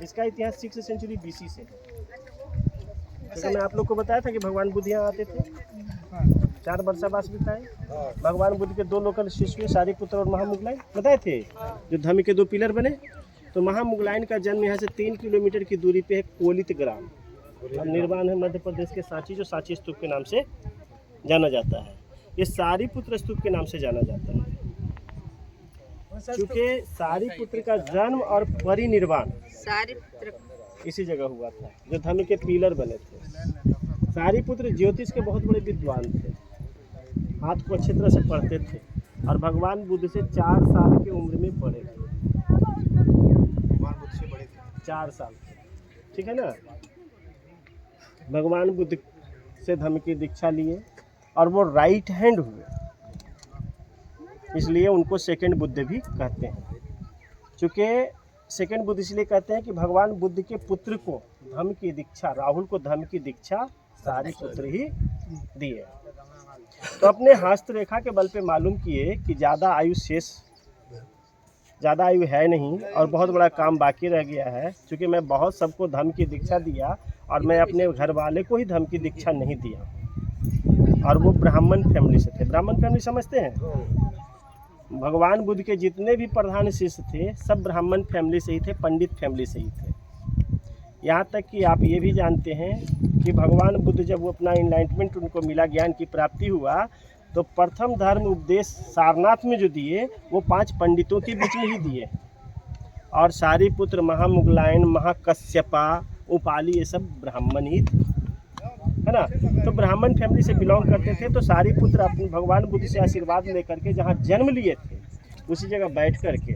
इसका इतिहास 6th century BC से है। तो मैं आप लोग को बताया था कि भगवान बुद्ध यहाँ आते थे, 4 वर्षावास बिताए। भगवान बुद्ध के 2 लोकल शिष्य सारीपुत्र और महामुगलाइन बताए थे, जो धर्म के 2 पिलर बने। तो महामुगलाइन का जन्म यहाँ से 3 किलोमीटर की दूरी पे है कोलित ग्राम, और निर्माण है मध्य प्रदेश के सांची, जो सांची स्तूप के नाम से जाना जाता है। ये सारीपुत्र स्तूप के नाम से जाना जाता है, क्योंकि सारीपुत्र का जन्म और परिनिर्वाण इसी जगह हुआ था, जो धर्म के पिलर बने थे। सारीपुत्र ज्योतिष के बहुत बड़े विद्वान थे, हाथ को अच्छी तरह से पढ़ते थे, और भगवान बुद्ध से 4 साल की उम्र में बड़े थे। भगवान बुद्ध से बड़े थे 4 साल, ठीक है ना। भगवान बुद्ध से धर्म की दीक्षा लिए और वो राइट हैंड हुए, इसलिए उनको सेकंड बुद्ध भी कहते हैं। चूँकि सेकंड बुद्ध इसलिए कहते हैं कि भगवान बुद्ध के पुत्र को धर्म की दीक्षा, राहुल को धर्म की दीक्षा सारीपुत्र ही दिए। तो अपने हस्तरेखा के बल पे मालूम किए कि ज़्यादा आयु है नहीं और बहुत बड़ा काम बाकी रह गया है, क्योंकि मैं बहुत सबको धर्म की दीक्षा दिया और मैं अपने घर वाले को ही धर्म की दीक्षा नहीं दिया, और वो ब्राह्मण फैमिली से थे। ब्राह्मण फैमिली समझते हैं? भगवान बुद्ध के जितने भी प्रधान शिष्य थे सब ब्राह्मण फैमिली से ही थे, पंडित फैमिली से ही थे। यहाँ तक कि आप ये भी जानते हैं कि भगवान बुद्ध जब वो अपना इनलाइटमेंट उनको मिला, ज्ञान की प्राप्ति हुआ, तो प्रथम धर्म उपदेश सारनाथ में जो दिए वो 5 पंडितों के बीच में ही दिए, और सारीपुत्र, महामुगलायन, महाकश्यपा, उपाली, ये सब ब्राह्मण ही थे, है ना। तो ब्राह्मण फैमिली से बिलोंग करते थे। तो सारीपुत्र अपने भगवान बुद्ध से आशीर्वाद लेकर के जहाँ जन्म लिए थे उसी जगह बैठ करके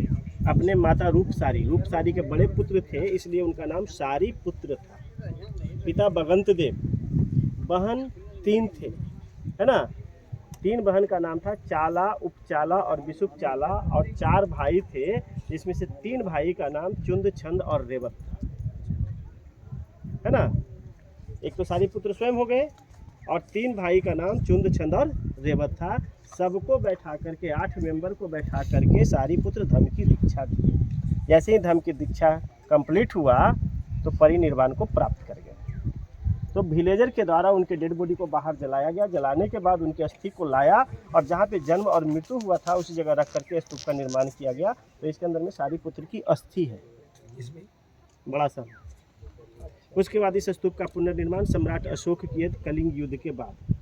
अपने माता रूपसारी के बड़े पुत्र थे, इसलिए उनका नाम सारीपुत्र था। पिता भगंत देव, बहन 3 थे, है ना। 3 बहन का नाम था चाला, उपचाला और विषुपचाला, और 4 भाई थे, जिसमें से 3 भाई का नाम चुंद, छंद और रेवत था, है ना। एक तो सारीपुत्र स्वयं हो गए, और 3 भाई का नाम चुंद, छंद और रेवत था। सबको बैठा करके 8 मेंबर को बैठा करके सारीपुत्र धर्म की दीक्षा दिए। जैसे ही धर्म की दीक्षा कंप्लीट हुआ तो परिनिर्वाण को प्राप्त कर गए। तो विलेजर के द्वारा उनके डेड बॉडी को बाहर जलाया गया। जलाने के बाद उनके अस्थि को लाया और जहाँ पे जन्म और मृत्यु हुआ था उसी जगह रख करके स्तूप का निर्माण किया गया। तो इसके अंदर में सारीपुत्र की अस्थि है, इसमें बड़ा सा। उसके बाद इस स्तूप का पुनर्निर्माण सम्राट अशोक किए कलिंग युद्ध के बाद,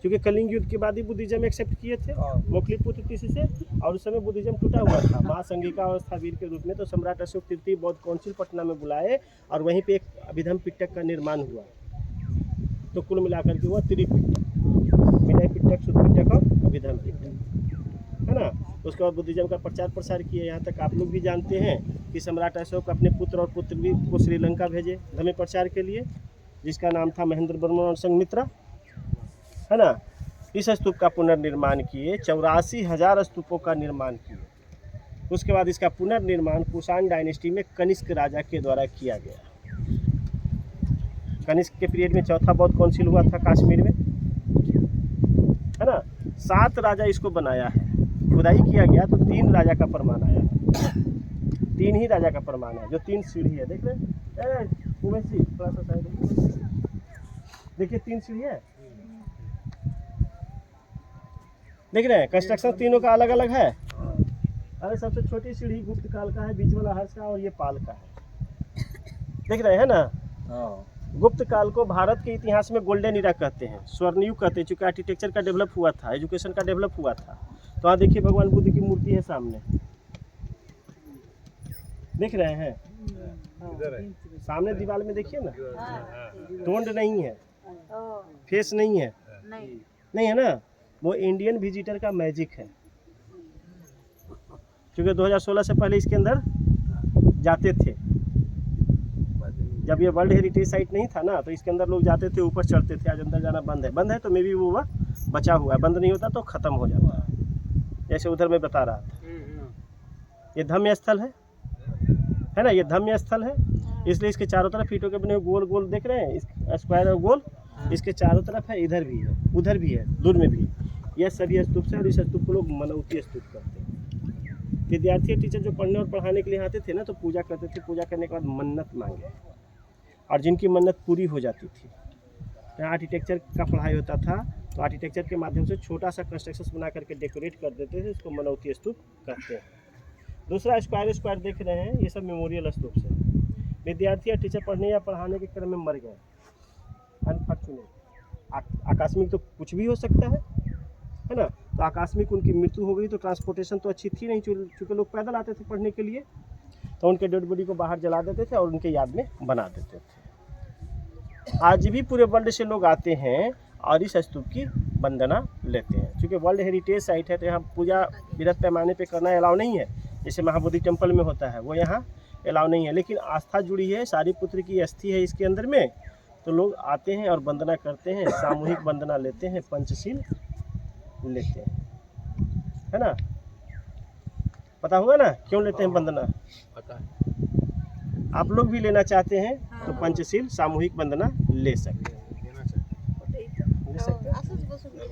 क्योंकि कलिंग युद्ध के बाद ही बुद्धिज्म एक्सेप्ट किए थे मोकलीपुत्र ऋषि से, और उस समय बुद्धिज्म टूटा हुआ था महासंघिका अवस्था वीर के रूप में। तो सम्राट अशोक तृतीय बौद्ध काउंसिल पटना में बुलाए और वहीं पे एक अभिधम पिटक का निर्माण हुआ। तो कुल मिलाकर के हुआ त्रिपिटक, विनय पिटक, शुद्ध पिटक और अभिधम पिटक, है ना। उसके बाद बुद्धिज्म का प्रचार प्रसार किए। यहाँ तक आप लोग भी जानते हैं कि सम्राट अशोक अपने पुत्र और पुत्री को श्रीलंका भेजे धर्म प्रचार के लिए, जिसका नाम था महेंद्र वर्मन और संघमित्रा, है ना। इस स्तूप का पुनर्निर्माण किए, 84,000 स्तूपों का निर्माण किए। उसके बाद इसका पुनर्निर्माण कुषाण डायनेस्टी में कनिष्क राजा के द्वारा किया गया। कनिष्क के पीरियड में चौथा बौद्ध काउंसिल हुआ था कश्मीर में, है ना। 7 राजा इसको बनाया है, खुदाई किया गया तो 3 राजा का प्रमाण आया है। 3 ही राजा का प्रमाण है। जो 3 सीढ़ी है, देख रहे हैं, थोड़ा सा साइड देखिए, 3 सीढ़ी है, देख रहे हैं। कंस्ट्रक्शन तीनों का अलग अलग है। अरे सबसे छोटी सीढ़ी गुप्त काल का है, बीच वाला हर्ष का, और ये पाल का है, देख रहे हैं ना। गुप्त काल को भारत के इतिहास में गोल्डन इरा कहते हैं, स्वर्णयुग कहते हैं, चूँकि आर्किटेक्चर का डेवलप हुआ था, एजुकेशन का डेवलप हुआ था। तो यहाँ देखिए भगवान बुद्ध की मूर्ति है सामने, देख रहे हैं, सामने दीवार में देखिए ना, टोन्ड नहीं है, फेस नहीं है, नहीं है ना। वो इंडियन विजिटर का मैजिक है, क्योंकि 2016 से पहले इसके अंदर जाते थे। जब ये वर्ल्ड हेरिटेज साइट नहीं था ना, तो इसके अंदर लोग जाते थे, ऊपर चढ़ते थे। आज अंदर जाना बंद है तो मे भी वो बचा हुआ है, बंद नहीं होता तो ख़त्म हो जाता है, जैसे उधर मैं बता रहा था। ये धम्य स्थल है ना, ये धम्य स्थल है, इसलिए इसके चारों तरफ ईंटों के बने गोल गोल देख रहे हैं, स्क्वायर और गोल इसके चारों तरफ है। इधर भी है, उधर भी है, दूर में भी। यह सभी स्तूप से, और इस स्तूप को लोग मनौती स्तूप कहते हैं। विद्यार्थी और टीचर जो पढ़ने और पढ़ाने के लिए आते थे ना, तो पूजा करते थे, पूजा करने के बाद मन्नत मांगे, और जिनकी मन्नत पूरी हो जाती थी, यहाँ आर्किटेक्चर का पढ़ाई होता था, तो आर्किटेक्चर के माध्यम से छोटा सा कंस्ट्रक्शन बना करके डेकोरेट कर देते थे, उसको मनौती स्तूप कहते हैं। दूसरा स्क्वायर देख रहे हैं, ये सब मेमोरियल स्तूप से। विद्यार्थी या टीचर पढ़ने या पढ़ाने के क्रम में मर गए, अनफॉर्चुनेट, आकस्मिक तो कुछ भी हो सकता है ना, तो आकस्मिक उनकी मृत्यु हो गई, तो ट्रांसपोर्टेशन तो अच्छी थी नहीं, चूँकि लोग पैदल आते थे पढ़ने के लिए, तो उनके डेड बॉडी को बाहर जला देते थे और उनके याद में बना देते थे। आज भी पूरे वर्ल्ड से लोग आते हैं और इस स्तूप की वंदना लेते हैं। क्योंकि वर्ल्ड हेरिटेज साइट है, तो यहाँ पूजा बृहद पैमाने पे करना अलाउ नहीं है, जैसे महाबोधि टेम्पल में होता है, वो यहाँ अलाउ नहीं है। लेकिन आस्था जुड़ी है, सारिपुत्र की अस्थि है इसके अंदर में, तो लोग आते हैं और वंदना करते हैं, सामूहिक वंदना लेते हैं, पंचशील लेते हैं, है ना। पता होगा ना क्यों लेते हैं वंदना? पता है। आप लोग भी लेना चाहते हैं तो पंचशील सामूहिक वंदना ले सकते हैं।